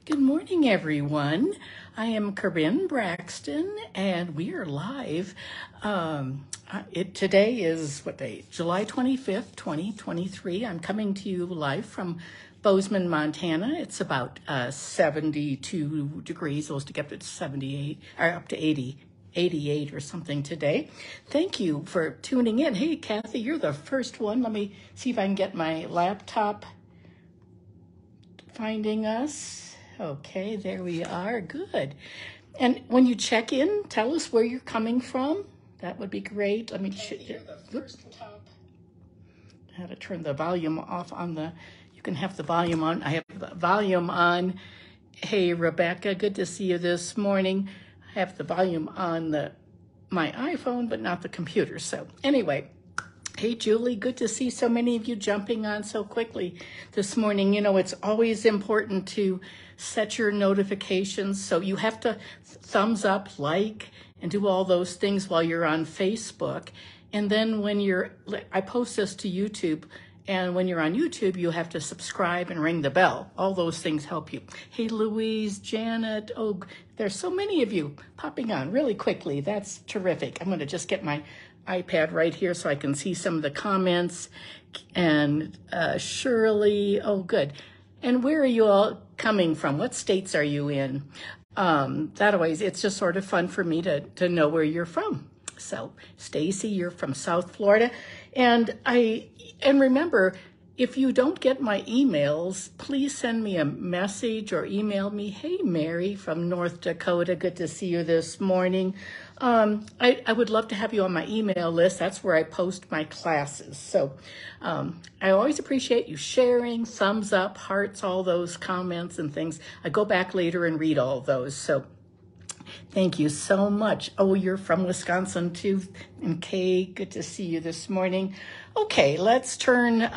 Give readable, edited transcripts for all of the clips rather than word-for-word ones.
Good morning, everyone. I am Corinne Braxton, and we are live. Today is, what day? July 25th, 2023. I'm coming to you live from Bozeman, Montana. It's about 72 degrees, supposed to get up to 78, or up to 88 or something today. Thank you for tuning in. Hey, Kathy, you're the first one. Let me see if I can get my laptop finding us. Okay, there we are. Good. And when you check in, tell us where you're coming from. That would be great. Let me hear the first top. I had to turn the volume off on the, you can have the volume on. I have the volume on. Hey, Rebecca, good to see you this morning. I have the volume on my iPhone, but not the computer. So anyway, hey, Julie, good to see so many of you jumping on so quickly this morning. You know, it's always important to set your notifications. So you have to thumbs up, like, and do all those things while you're on Facebook. And then when I post this to YouTube, and when you're on YouTube, you have to subscribe and ring the bell. All those things help you. Hey, Louise, Janet, oh, there's so many of you popping on really quickly. That's terrific. I'm going to just get my iPad right here so I can see some of the comments. And Shirley, oh, good. And where are you all coming from? What states are you in? It's just sort of fun for me to know where you're from. So Stacy, you're from South Florida. And remember, if you don't get my emails, please send me a message or email me. Hey, Mary from North Dakota, good to see you this morning. I would love to have you on my email list. That's where I post my classes. So I always appreciate you sharing, thumbs up, hearts, all those comments and things. I go back later and read all those. So thank you so much. Oh, you're from Wisconsin too. And Kay, good to see you this morning. Okay, let's turn,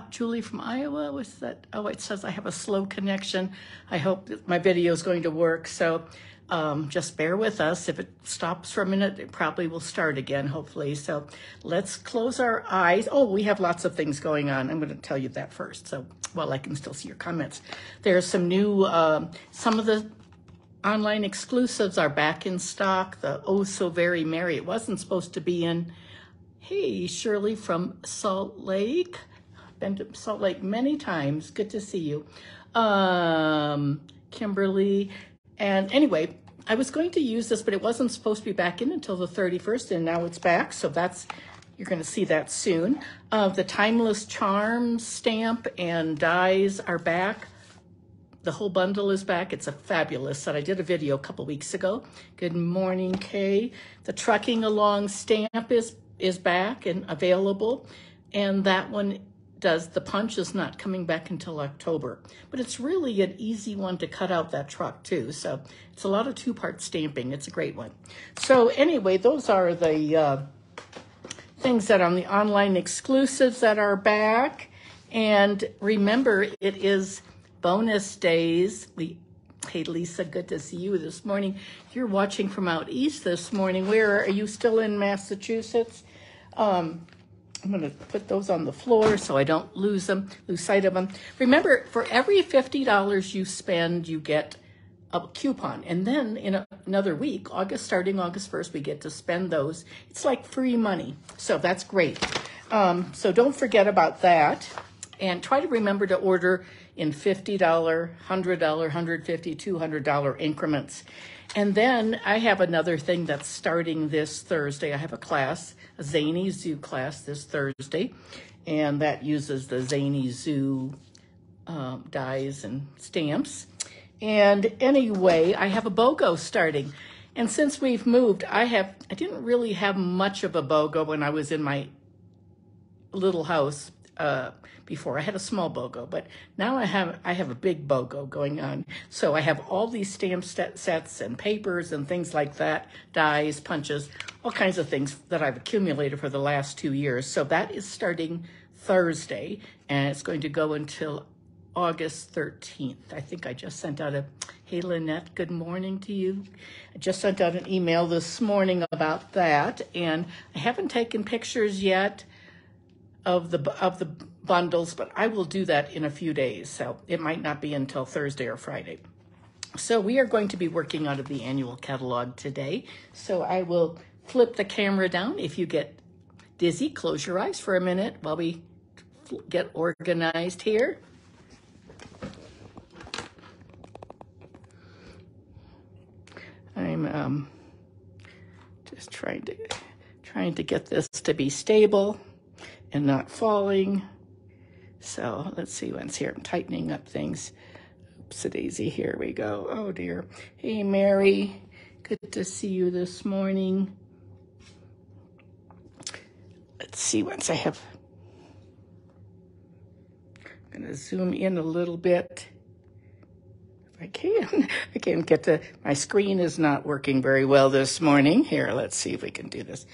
Julie from Iowa, what's that? Oh, it says I have a slow connection. I hope that my video is going to work. So just bear with us. If it stops for a minute, it probably will start again, hopefully. So let's close our eyes. Oh, we have lots of things going on. I'm going to tell you that first. So while I can still see your comments. There's some new, some of the online exclusives are back in stock. The Oh So Very Merry. It wasn't supposed to be in. Hey, Shirley from Salt Lake. Been to Salt Lake many times. Good to see you. Kimberly. And anyway, I was going to use this, but it wasn't supposed to be back in until the 31st, and now it's back. So you're going to see that soon. The Timeless Charms stamp and dies are back. The whole bundle is back. It's a fabulous set. I did a video a couple weeks ago. Good morning, Kay. The Trucking Along stamp is back and available. And that one the punch is not coming back until October. But it's really an easy one to cut out that truck too. So it's a lot of two-part stamping. It's a great one. So anyway, those are the things that on the online exclusives that are back. And remember, it is bonus days. Hey, Lisa, good to see you this morning. You're watching from out east this morning. Where are you? Still in Massachusetts? I'm going to put those on the floor so I don't lose sight of them. Remember, for every $50 you spend, you get a coupon. And then in another week, starting August 1st, we get to spend those. It's like free money. So that's great. So don't forget about that. And try to remember to order in $50, $100, $150, $200 increments. And then I have another thing that's starting this Thursday. I have a class, a Zany Zoo class this Thursday, and that uses the Zany Zoo dies and stamps. And anyway, I have a BOGO starting. And since we've moved, I didn't really have much of a BOGO when I was in my little house before. I had a small BOGO, but now I have a big BOGO going on. So I have all these stamp sets and papers and things like that, dies, punches, all kinds of things that I've accumulated for the last 2 years. So that is starting Thursday, and it's going to go until August 13th. I think I just sent out hey, Lynette, good morning to you. I just sent out an email this morning about that, and I haven't taken pictures yet. of the bundles, but I will do that in a few days, so it might not be until Thursday or Friday. So we are going to be working out of the annual catalog today. So I will flip the camera down. If you get dizzy, close your eyes for a minute while we get organized here. I'm just trying to get this to be stable and not falling. So let's see what's here. I'm tightening up things. Oopsie-daisy, here we go. Oh dear. Hey Mary, good to see you this morning. Let's see, once I have, I'm gonna zoom in a little bit. If I can. I can't get to, my screen is not working very well this morning. Here, let's see if we can do this.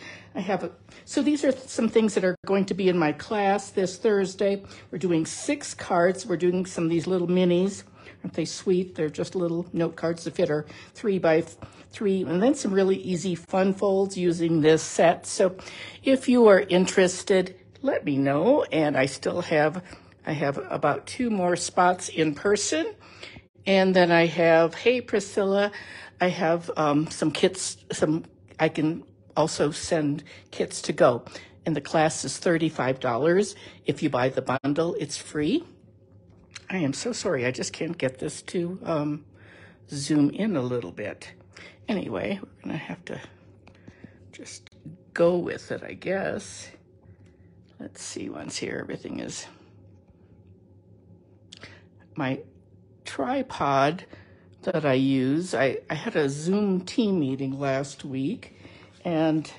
So these are some things that are going to be in my class this Thursday. We're doing 6 cards. We're doing some of these little minis. Aren't they sweet? They're just little note cards that fit our 3 by 3, and then some really easy fun folds using this set. So if you are interested, let me know. And I have about 2 more spots in person. And then I have, hey Priscilla, I have some kits, I can also send kits to go. And the class is $35. If you buy the bundle, it's free. I am so sorry, I just can't get this to zoom in a little bit. Anyway, we're gonna have to just go with it, I guess. Let's see, once here, everything is, my tripod that I use, I had a Zoom team meeting last week, and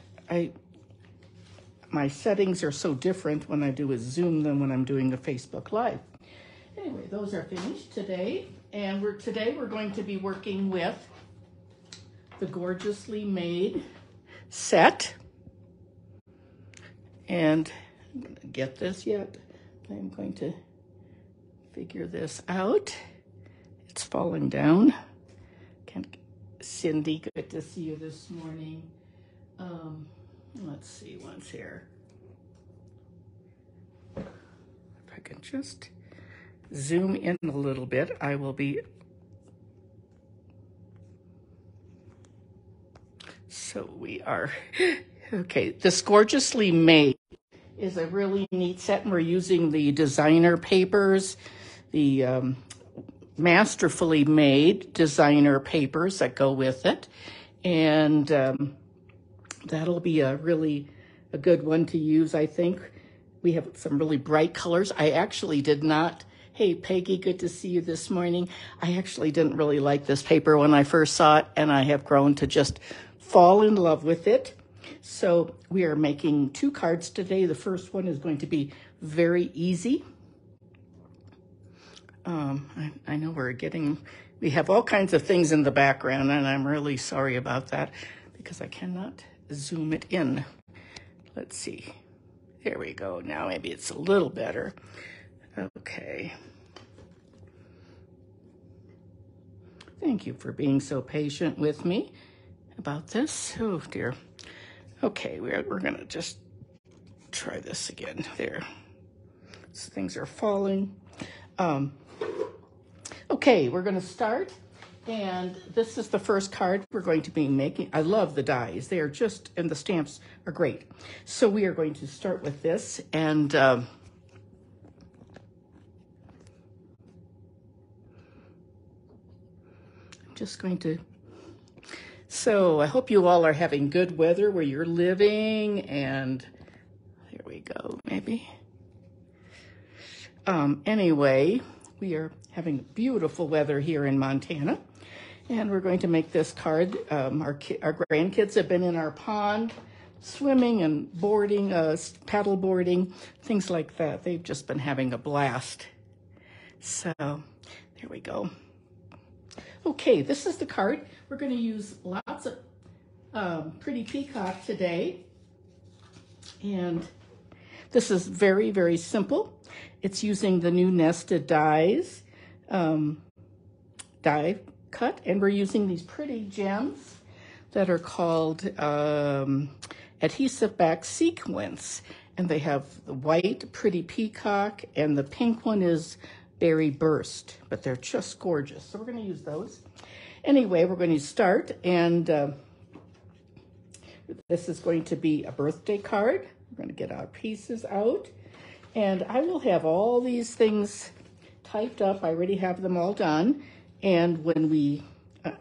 my settings are so different when I do a Zoom than when I'm doing a Facebook Live. Anyway, those are finished today, and today we're going to be working with the Gorgeously Made set. And I'm going to get this yet. I'm going to figure this out. It's falling down. Cindy, good to see you this morning. Let's see, once here. If I can just zoom in a little bit, I will be. So we are, okay, this Gorgeously Made is a really neat set, and we're using the designer papers, the Masterfully Made designer papers that go with it. And that'll be a good one to use, I think. We have some really bright colors. I actually did not, hey Peggy, good to see you this morning. I actually didn't really like this paper when I first saw it, and I have grown to just fall in love with it. So we are making 2 cards today. The first one is going to be very easy. I know we have all kinds of things in the background, and I'm really sorry about that because I cannot zoom it in. Let's see. There we go. Now maybe it's a little better. Okay. Thank you for being so patient with me about this. Oh dear. Okay, we're gonna just try this again. There. So things are falling. Okay, we're gonna start. And this is the first card we're going to be making. I love the dies. They are just, and the stamps are great. So we are going to start with this, and I'm just going to, so I hope you all are having good weather where you're living, and there we go, maybe. Anyway, we are having beautiful weather here in Montana. And we're going to make this card. Our grandkids have been in our pond swimming and boarding, paddle boarding, things like that. They've just been having a blast. So there we go. Okay, this is the card. We're going to use lots of Pretty Peacock today. And this is very, very simple. It's using the new nested dies, die cut, and we're using these pretty gems that are called adhesive back sequins, And they have the white Pretty Peacock, and the pink one is Berry Burst, but they're just gorgeous. So we're going to use those. Anyway, we're going to start, and this is going to be a birthday card. We're going to get our pieces out, and I will have all these things typed up. I already have them all done, and when we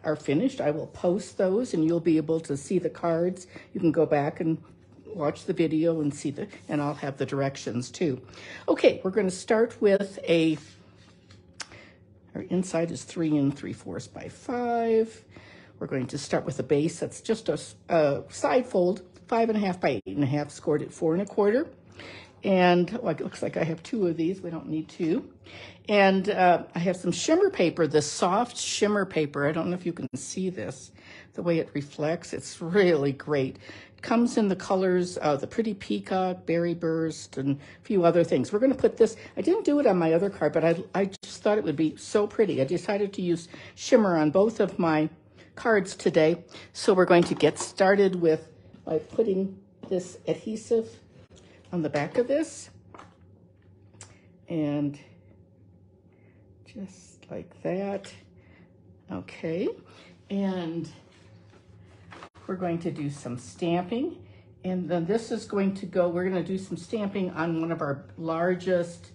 are finished, I will post those, and you'll be able to see the cards. You can go back and watch the video and see and I'll have the directions too. Okay, we're going to start with our inside is 3 3/4 by 5. We're going to start with a base that's just a side fold, 5.5 by 8.5, scored at 4 1/4. And well, it looks like I have 2 of these. We don't need 2. And I have some shimmer paper, the soft shimmer paper. I don't know if you can see this, the way it reflects. It's really great. It comes in the colors of the Pretty Peacock, Berry Burst, and a few other things. We're going to put this, I didn't do it on my other card, but I just thought it would be so pretty. I decided to use shimmer on both of my cards today. So we're going to get started by putting this adhesive on the back of this, and just like that. Okay, and we're going to do some stamping, and then this is going to go, we're going to do some stamping on one of our largest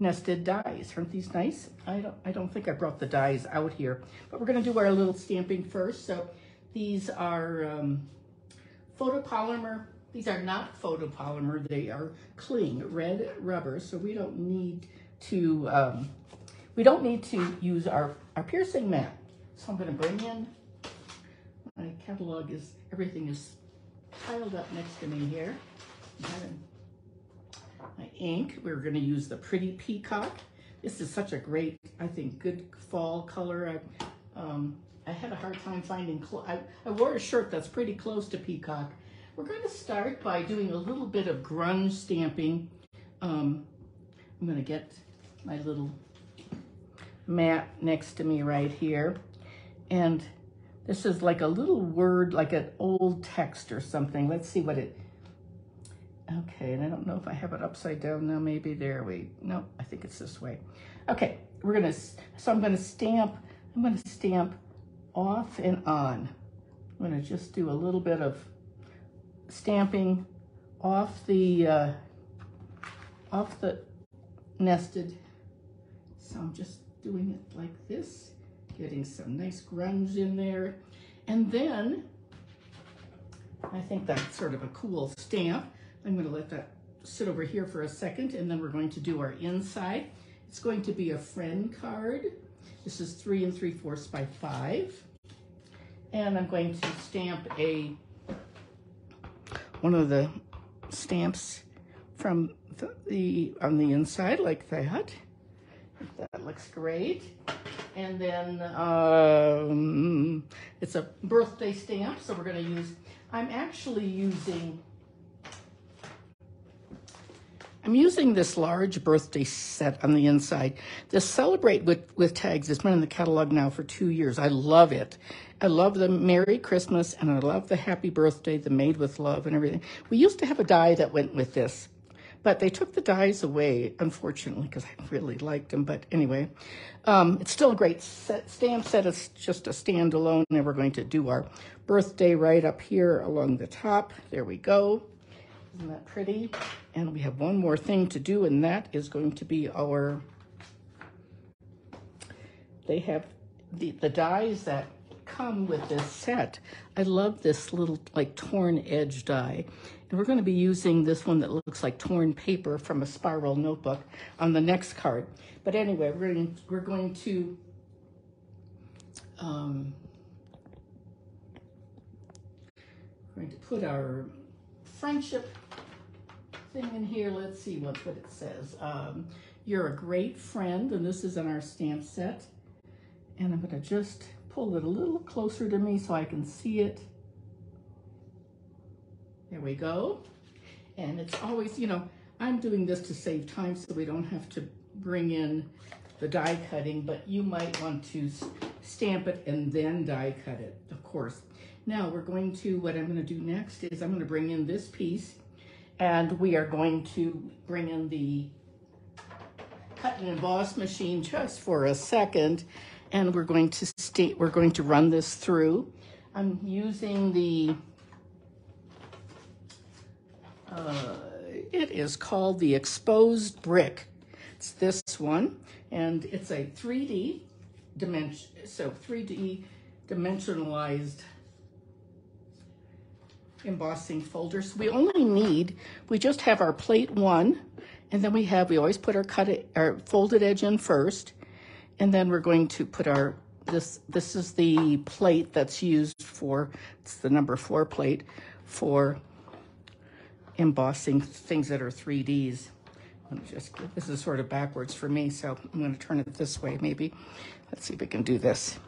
nested dies. Aren't these nice? I don't think I brought the dies out here, but we're going to do our little stamping first. So these are photopolymer. These are not photopolymer. They are cling red rubber. So we don't need to use our piercing mat. So I'm going to bring in my catalog. Everything is piled up next to me here. My ink. We're going to use the Pretty Peacock. This is such a great, I think, good fall color. I had a hard time finding. I wore a shirt that's pretty close to Peacock. We're going to start by doing a little bit of grunge stamping. I'm going to get my little mat next to me right here. And this is like a little word, like an old text or something. Let's see what it, okay, and I don't know if I have it upside down now, maybe there, wait, no, I think it's this way. Okay, so I'm going to stamp off and on. I'm going to just do a little bit of stamping off the nested. So I'm just doing it like this, getting some nice grunge in there. And then I think that's sort of a cool stamp. I'm going to let that sit over here for a second, and then we're going to do our inside. It's going to be a friend card. This is 3 3/4 by 5. And I'm going to stamp one of the stamps from on the inside like that. That looks great. And then it's a birthday stamp, so we're going to use, I'm using this large birthday set on the inside. This Celebrate with Tags has been in the catalog now for 2 years. I love it. I love the Merry Christmas, and I love the Happy Birthday, the Made with Love and everything. We used to have a die that went with this, but they took the dies away, unfortunately, because I really liked them. But anyway, it's still a great stamp set. It's just a standalone, and we're going to do our birthday right up here along the top. There we go. Isn't that pretty? And we have one more thing to do, and that is going to be they have the dies that come with this set. I love this little like torn edge die. And we're going to be using this one that looks like torn paper from a spiral notebook on the next card. But anyway, we're going to put our friendship thing in here. Let's see what it says. You're a great friend, and this is in our stamp set. And I'm going to just pull it a little closer to me so I can see it. There we go. And it's always, I'm doing this to save time so we don't have to bring in the die cutting, but you might want to stamp it and then die cut it, of course. Now what I'm going to do next is I'm going to bring in this piece, and we are going to bring in the cut and emboss machine just for a second, and we're going to run this through. I'm using the it is called the exposed brick. It's this one, and it's a 3D dimensionalized embossing folder. So we just have our plate 1, and then we always put our folded edge in first, and then we're going to put this is the plate that's used it's the number 4 plate for embossing things that are 3Ds. This is sort of backwards for me, so I'm going to turn it this way maybe. Let's see if we can do this.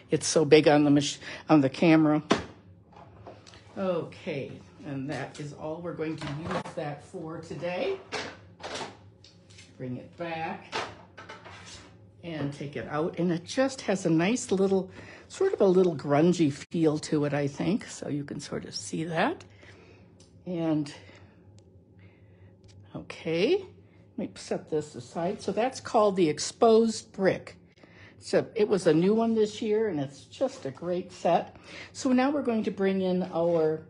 It's so big on the camera. Okay, and that is all we're going to use that for today. Bring it back and take it out, and it just has a nice little, sort of a little grungy feel to it, I think, so you can sort of see that. And okay, let me set this aside. So that's called the exposed brick. So it was a new one this year, and it's just a great set. So now we're going to bring in our,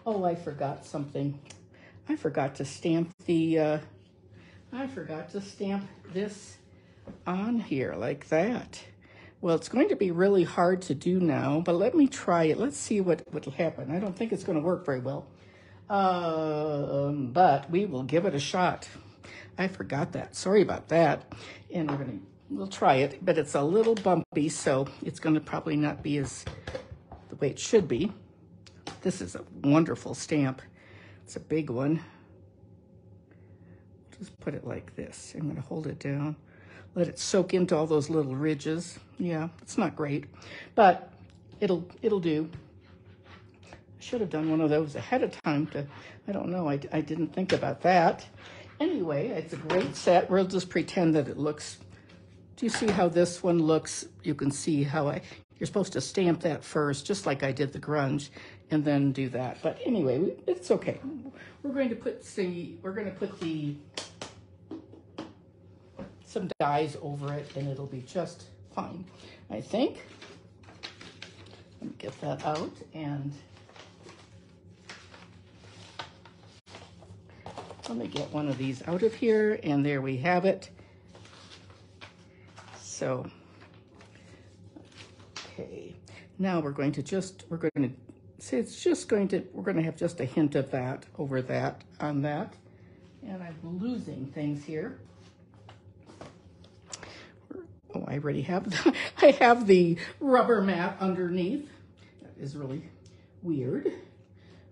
oh, I forgot something. I forgot to stamp this on here like that. Well, it's going to be really hard to do now, but let me try it. Let's see what will happen. I don't think it's going to work very well, but we will give it a shot. I forgot that. Sorry about that. And we'll try it, but it's a little bumpy, so it's going to probably not be the way it should be. This is a wonderful stamp. It's a big one. Just put it like this. I'm going to hold it down. Let it soak into all those little ridges. Yeah, it's not great, but it'll do. I should have done one of those ahead of time I don't know, I didn't think about that. Anyway, it's a great set. We'll just pretend that it looks, do you see how this one looks? You can see how you're supposed to stamp that first, just like I did the grunge, and then do that. But anyway, it's okay. We're going to put some dyes over it, and it'll be just fine, I think. Let me get that out, and let me get one of these out of here, and there we have it. So, okay, now we're going to have just a hint of that over that on that, and I'm losing things here. Oh, I already have I have the rubber mat underneath. That is really weird.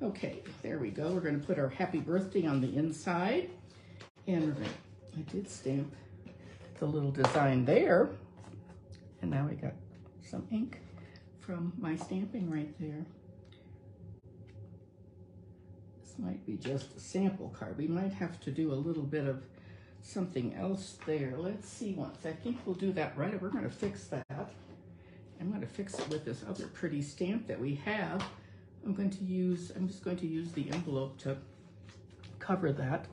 Okay, there we go. We're going to put our happy birthday on the inside. And I did stamp the little design there. And now I got some ink from my stamping right there. This might be just a sample card. We might have to do a little bit of something else there. Let's see once. I think we'll do that right. We're going to fix that. I'm going to fix it with this other pretty stamp that we have. I'm just going to use the envelope to cover that,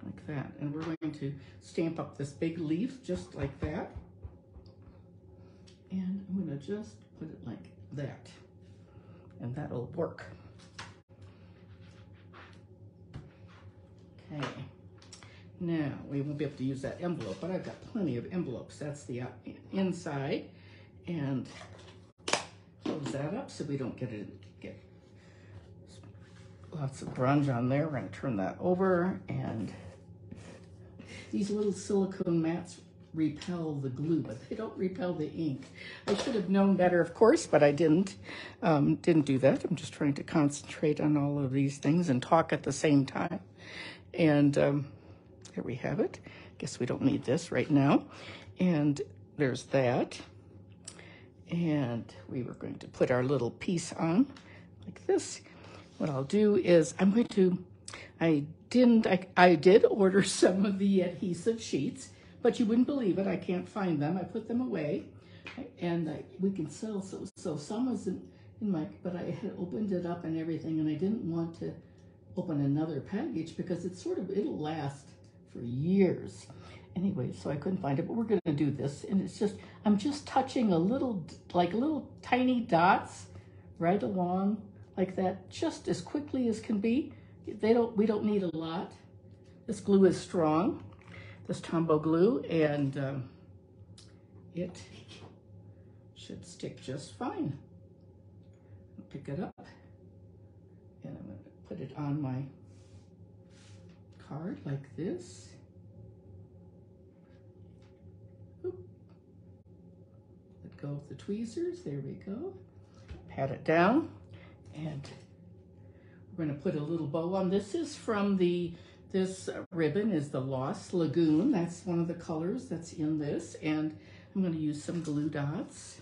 like that. And we're going to stamp up this big leaf just like that. And I'm going to just put it like that. And that'll work. Okay. Now, we won't be able to use that envelope, but I've got plenty of envelopes. That's the inside. And close that up so we don't get lots of grunge on there. We're going to turn that over, and these little silicone mats repel the glue, but they don't repel the ink. I should have known better, of course, but I didn't do that. I'm just trying to concentrate on all of these things and talk at the same time. And there we have it. Guess we don't need this right now. And there's that. And we were going to put our little piece on like this. What I'll do is I did order some of the adhesive sheets, but you wouldn't believe it, I can't find them. I put them away. And we can sell, so some was in my, but I had opened it up and everything, and I didn't want to open another package because it's sort of, it'll last for years. Anyway, so I couldn't find it, but we're gonna do this, and it's just, I'm just touching a little, like little tiny dots right along like that, just as quickly as can be. We don't need a lot. This glue is strong, this Tombow glue, and it should stick just fine. I'll pick it up, and I'm going to put it on my card like this. Oop. Let go of the tweezers. There we go. Pat it down, and we're going to put a little bow on. This is from this ribbon is the Lost Lagoon. That's one of the colors that's in this, and I'm going to use some glue dots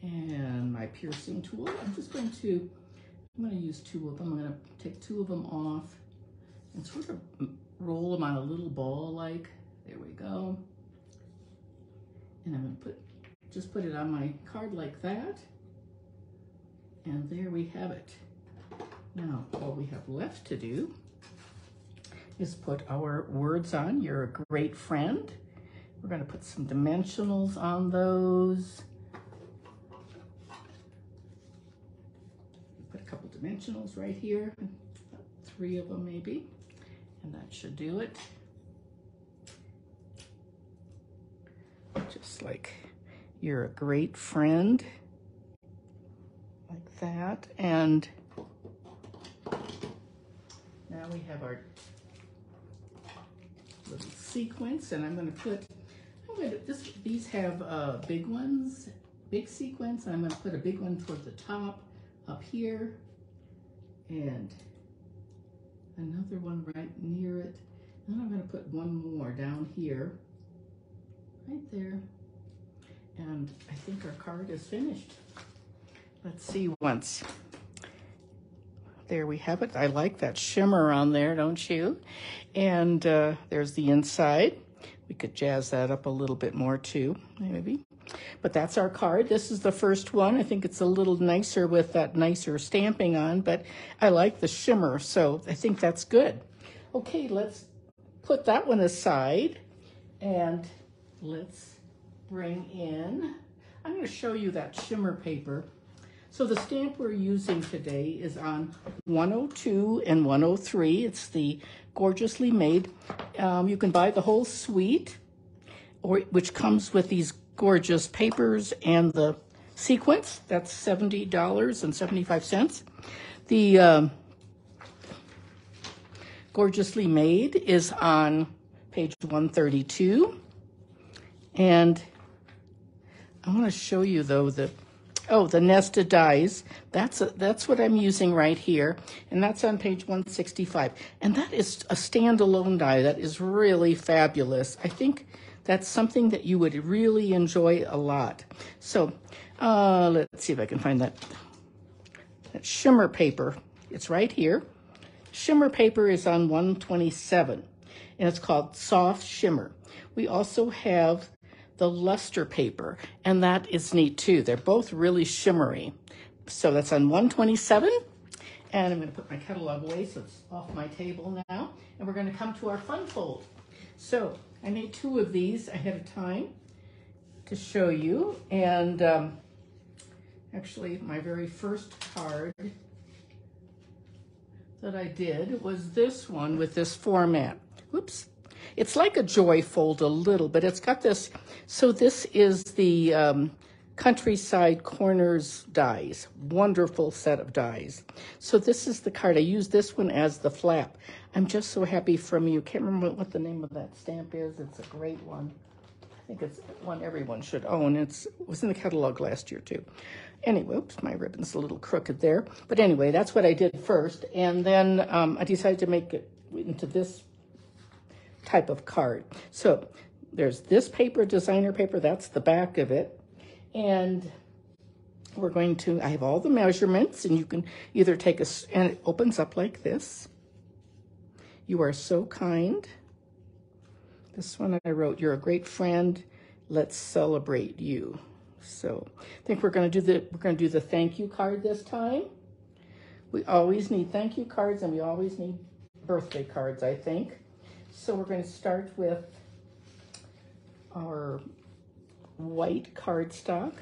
and my piercing tool. I'm going to use two of them. I'm going to take two of them off and sort of roll them on a little ball like, there we go. And I'm going to just put it on my card like that. And there we have it. Now, all we have left to do is put our words on. You're a great friend. We're going to put some dimensionals on those. Put a couple dimensionals right here, 3 of them maybe, and that should do it. Just like, you're a great friend, like that. And now we have our little sequins, and I'm going to put, these have big ones, big sequins. I'm going to put a big one toward the top up here, and another one right near it. Then I'm going to put one more down here, right there. And I think our card is finished. Let's see once. There we have it. I like that shimmer on there, don't you? And there's the inside. We could jazz that up a little bit more too, maybe. But that's our card. This is the first one. I think it's a little nicer with that nicer stamping on, but I like the shimmer, so I think that's good. Okay, let's put that one aside, and let's bring in, I'm going to show you that shimmer paper. So the stamp we're using today is on 102 and 103. It's the Gorgeously Made. You can buy the whole suite, which comes with these gorgeous papers and the sequins. That's $70.75. The Gorgeously Made is on page 132. And I want to show you, though, the nested dies. That's what I'm using right here, and that's on page 165. And that is a standalone die that is really fabulous. I think that's something that you would really enjoy a lot. So let's see if I can find that shimmer paper. It's right here. Shimmer paper is on 127, and it's called Soft Shimmer. We also have the luster paper, and that is neat too. They're both really shimmery. So that's on 127, and I'm going to put my catalog away so it's off my table now, and we're going to come to our fun fold. So I made 2 of these ahead of time to show you, and actually my very first card that I did was this one with this format. Whoops. It's like a joy fold a little, but it's got this. So this is the Countryside Corners dies. Wonderful set of dies. So this is the card. I use this one as the flap. I'm just so happy from you. Can't remember what the name of that stamp is. It's a great one. I think it's one everyone should own. It was in the catalog last year too. Anyway, oops, my ribbon's a little crooked there. But anyway, that's what I did first. And then I decided to make it into this type of card. So there's this paper, designer paper, that's the back of it. And we're going to, I have all the measurements, and you can either take and it opens up like this. You are so kind. This one I wrote, you're a great friend. let's celebrate you. So I think we're going to do the thank you card this time. We always need thank you cards, and we always need birthday cards, I think. So we're going to start with our white cardstock.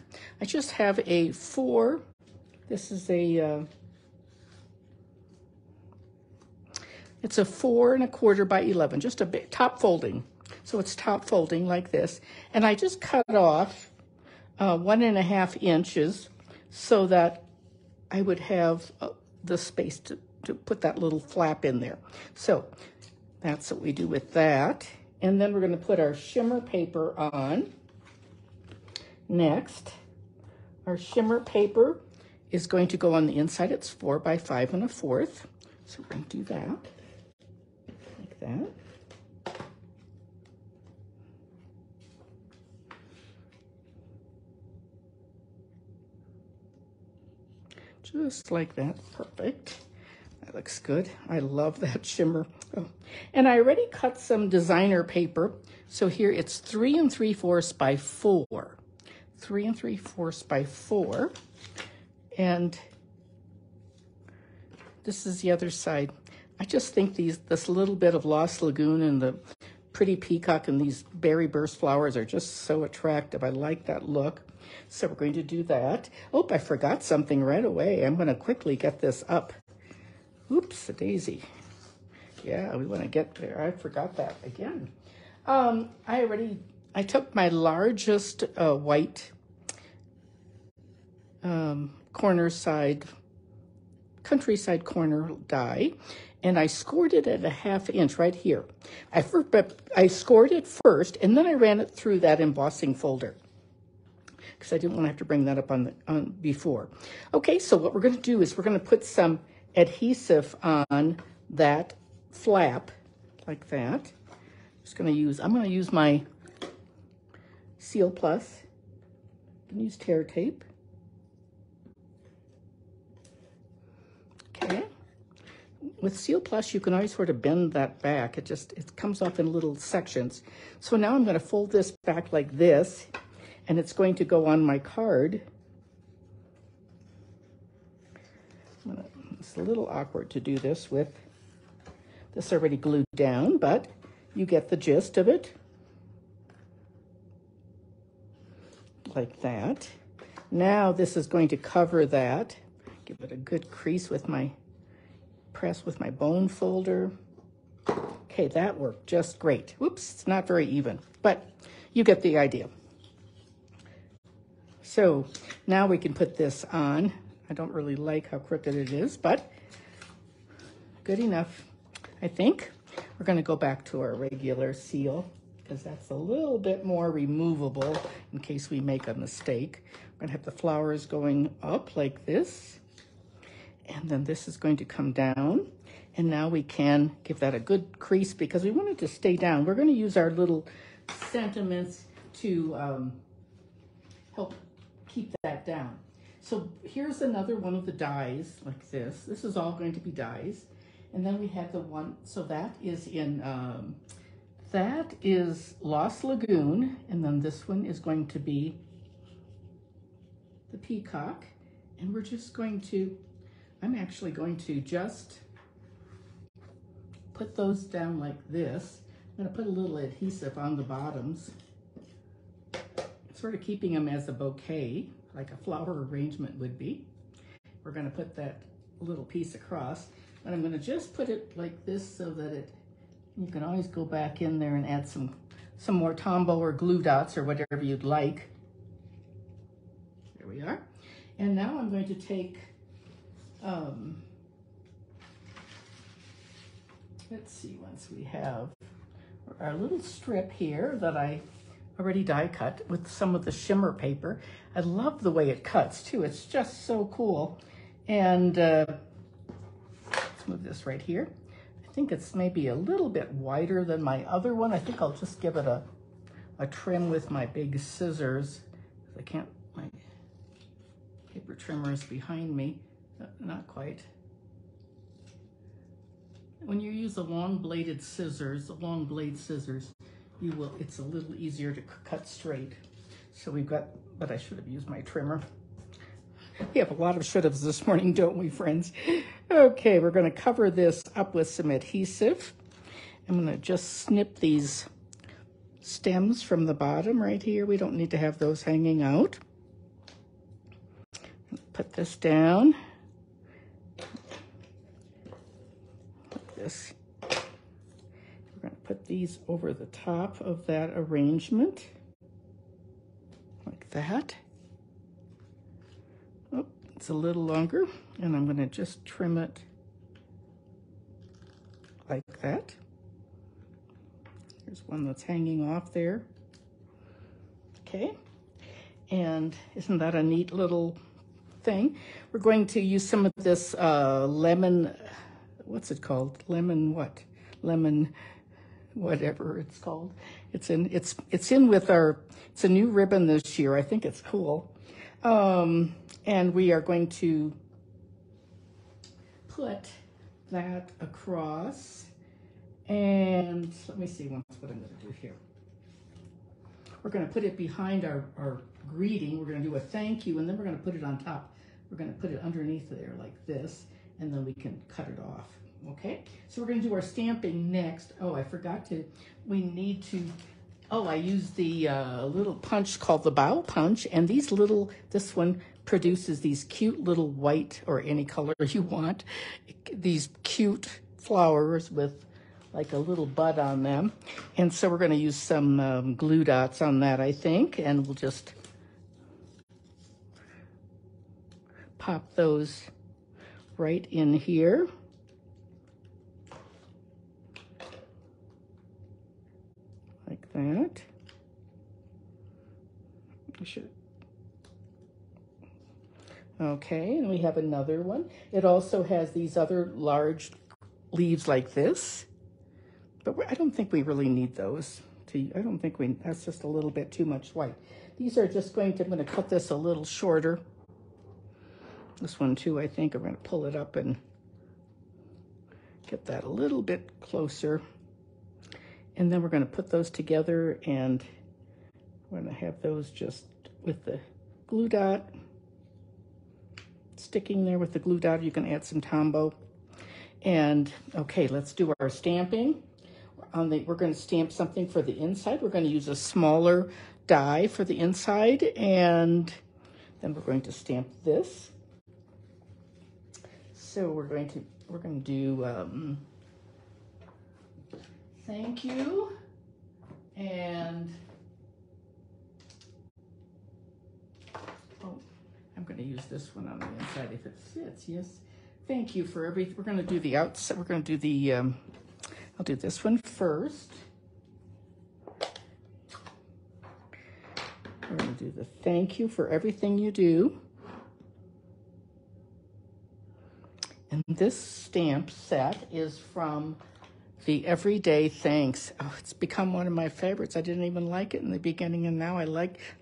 I just have a 4. This is a it's a 4 1/4 by 11, just a bit top folding. So it's top folding like this, and I just cut off 1.5 inches so that I would have the space to put that little flap in there. So that's what we do with that. And then we're going to put our shimmer paper on. Next, our shimmer paper is going to go on the inside. It's 4 by 5 1/4. So we're going to do that, like that. Just like that, perfect. That looks good. I love that shimmer. Oh. And I already cut some designer paper. So here it's 3 3/4 by 4. 3 3/4 by 4. And this is the other side. I just think this little bit of Lost Lagoon and the Pretty Peacock and these berry burst flowers are just so attractive. I like that look. So we're going to do that. Oh, I forgot something right away. I'm going to quickly get this up. Oops, a daisy. Yeah, we want to get there. I forgot that again. I took my largest white countryside corner die, and I scored it at 1/2 inch right here. I scored it first, and then I ran it through that embossing folder because I didn't want to have to bring that up on before. Okay, so what we're going to do is we're going to put some adhesive on that flap like that. I'm going to use my Seal Plus. I can use tear tape. Okay. With Seal Plus, you can always sort of bend that back. It comes off in little sections. So now I'm going to fold this back like this, and it's going to go on my card. It's a little awkward to do this with this already glued down, but you get the gist of it. Like that. Now this is going to cover that. Give it a good crease with my press with my bone folder. Okay, that worked just great. Whoops, it's not very even, but you get the idea. So now we can put this on. I don't really like how crooked it is, but good enough, I think. We're going to go back to our regular seal because that's a little bit more removable in case we make a mistake. We're going to have the flowers going up like this, and then this is going to come down, and now we can give that a good crease because we want it to stay down. We're going to use our little sentiments to help keep that down. So here's another one of the dies like this. This is all going to be dies. And then we have the one, so that is Lost Lagoon. And then this one is going to be the Peacock. And we're just going to, I'm actually going to just put those down like this. I'm going to put a little adhesive on the bottoms, sort of keeping them as a bouquet, like a flower arrangement would be. We're going to put that little piece across, and I'm going to just put it like this so that you can always go back in there and add some more Tombow or glue dots or whatever you'd like. There we are. And now I'm going to take, let's see, once we have our little strip here that I already die cut with some of the shimmer paper. I love the way it cuts too. It's just so cool. And let's move this right here. I think it's maybe a little bit wider than my other one. I think I'll just give it a trim with my big scissors. I can't, my paper trimmer is behind me. Not quite. When you use the long blade scissors, it's a little easier to cut straight. So we've got, but I should have used my trimmer. We have a lot of should haves this morning, don't we, friends? Okay, we're going to cover this up with some adhesive. I'm going to just snip these stems from the bottom right here. We don't need to have those hanging out. Put this down. Like this. We're going to put these over the top of that arrangement. Like that. Oh, it's a little longer, and I'm going to just trim it like that. There's one that's hanging off there. Okay, and isn't that a neat little thing? We're going to use some of this lemon, what's it called? Lemon what? Lemon, whatever it's called. It's in with our, it's a new ribbon this year. I think it's cool. And we are going to put that across. And let me see what I'm going to do here. We're going to put it behind our greeting. We're going to do a thank you, and then we're going to put it on top. We're going to put it underneath there like this, and then we can cut it off. Okay? So we're going to do our stamping next. Oh, I forgot to, we need to, oh, I used the little punch called the bow punch, and these little, this one produces these cute little white, or any color you want, these cute flowers with like a little bud on them. And so we're going to use some glue dots on that, I think, and we'll just pop those right in here. Like that. I should. Okay, and we have another one. It also has these other large leaves like this, but I don't think we really need those. I don't think that's just a little bit too much white. These are just I'm going to cut this a little shorter. This one too, I think. I'm going to pull it up and get that a little bit closer. And then we're going to put those together, and we're going to have those just with the glue dot sticking there with the glue dot. You can add some Tombow. And okay, let's do our stamping. We're going to stamp something for the inside. We're going to use a smaller die for the inside, and then we're going to stamp this. So we're going to do thank you, and oh, I'm going to use this one on the inside if it fits. Yes, thank you for everything. We're going to do the outside. We're going to do the. I'll do this one first. We're going to do the thank you for everything you do. And this stamp set is from the Everyday Thanks. Oh, it's become one of my favorites. I didn't even like it in the beginning, and now I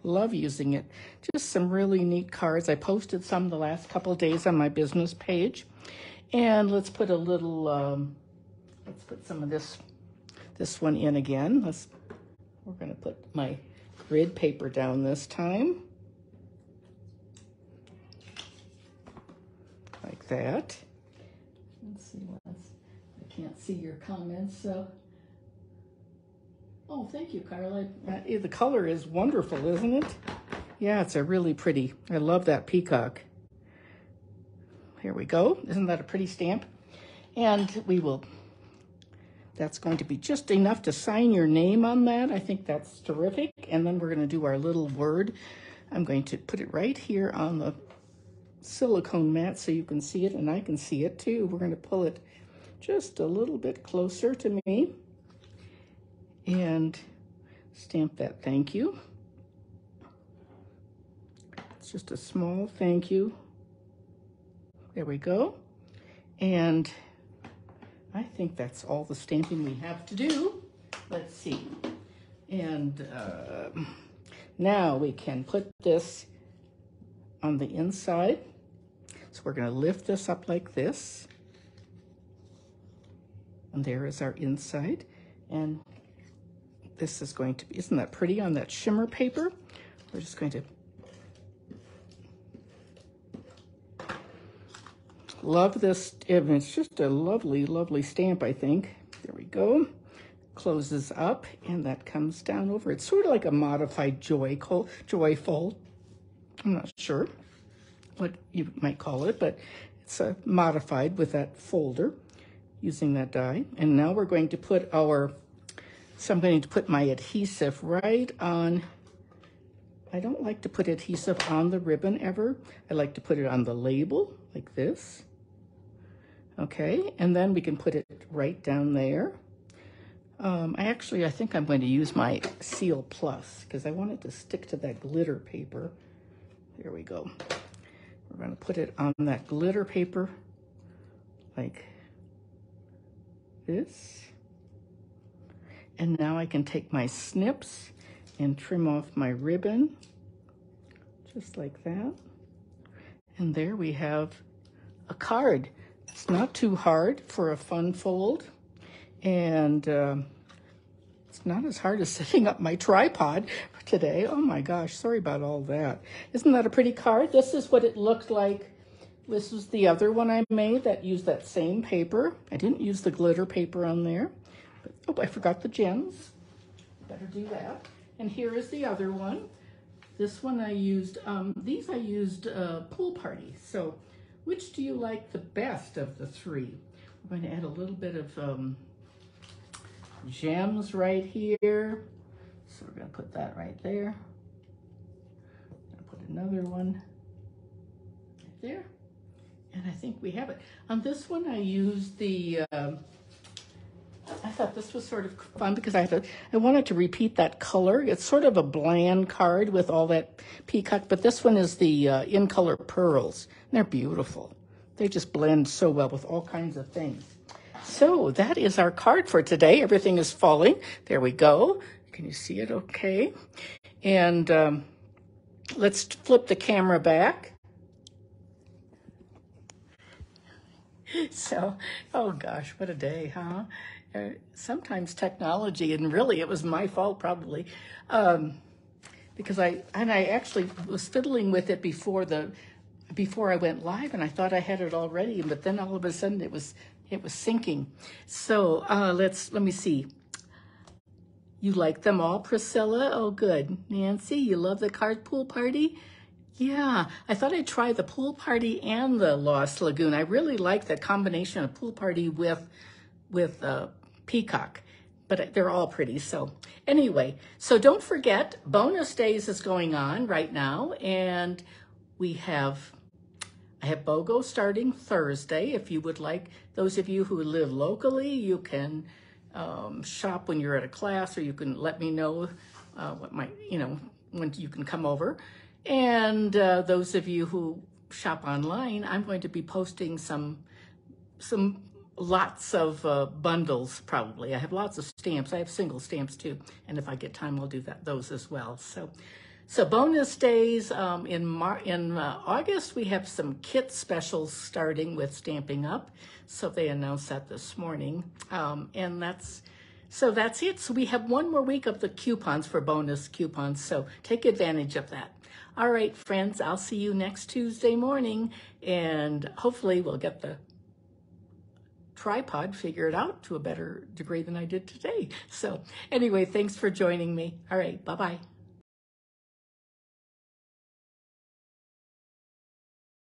love using it. Just some really neat cards. I posted some the last couple of days on my business page. And let's put a little, let's put some of this one in again. We're going to put my grid paper down this time. Like that. Let's see what else. I can't see your comments, so. Oh, thank you, Carla. The color is wonderful, isn't it? Yeah, it's a really pretty. I love that peacock. Here we go. Isn't that a pretty stamp? And that's going to be just enough to sign your name on that. I think that's terrific. And then we're going to do our little word. I'm going to put it right here on the silicone mat so you can see it, and I can see it too. We're going to pull it just a little bit closer to me and stamp that thank you. It's just a small thank you. There we go. And I think that's all the stamping we have to do. Let's see. And now we can put this on the inside. So we're going to lift this up like this. And there is our inside. And this is going to be, isn't that pretty on that shimmer paper? We're just going to love this. It's just a lovely, lovely stamp, I think. There we go. Closes up, and that comes down over. It's sort of like a modified joyful. I'm not sure what you might call it, but it's modified with that folder using that die. And now we're going to put our, so I'm going to put my adhesive right on. I don't like to put adhesive on the ribbon ever. I like to put it on the label like this. Okay, and then we can put it right down there. I think I'm going to use my Seal Plus because I want it to stick to that glitter paper. There we go. We're going to put it on that glitter paper like this. And now I can take my snips and trim off my ribbon, just like that. And there we have a card. It's not too hard for a fun fold. And it's not as hard as setting up my tripod today. Oh my gosh, sorry about all that. Isn't that a pretty card? This is what it looked like. This was the other one I made that used that same paper. I didn't use the glitter paper on there. But, oh, I forgot the gems. Better do that. And here is the other one. This one I used, these I used Pool Party. So which do you like the best of the three? I'm going to add a little bit of gems right here. So we're going to put that right there. I'm going to put another one right there. And I think we have it. On this one, I used the, I thought this was sort of fun because I wanted to repeat that color. It's sort of a bland card with all that peacock, but this one is the in color pearls. And they're beautiful. They just blend so well with all kinds of things. So that is our card for today. Everything is falling. There we go. Can you see it okay? And let's flip the camera back. So, oh gosh, what a day, huh? Sometimes technology, and really it was my fault probably, because I actually was fiddling with it before I went live, and I thought I had it already, but then all of a sudden it was syncing. So let me see. You like them all, Priscilla? Oh, good. Nancy, you love the card Pool Party? Yeah, I thought I'd try the Pool Party and the Lost Lagoon. I really like that combination of Pool Party with Peacock, but they're all pretty. So anyway, so don't forget, bonus days is going on right now, and I have BOGO starting Thursday. If you would like, those of you who live locally, you can shop when you're at a class, or you can let me know when you can come over. And those of you who shop online, I'm going to be posting some lots of bundles probably. I have lots of stamps. I have single stamps too, and if I get time, I'll do those as well. So bonus days in August, we have some kit specials starting with Stamping Up. So they announced that this morning, and that's it. So we have one more week of the coupons for bonus coupons. So take advantage of that. All right, friends, I'll see you next Tuesday morning, and hopefully we'll get the tripod figured out to a better degree than I did today. So anyway, thanks for joining me. All right, bye-bye.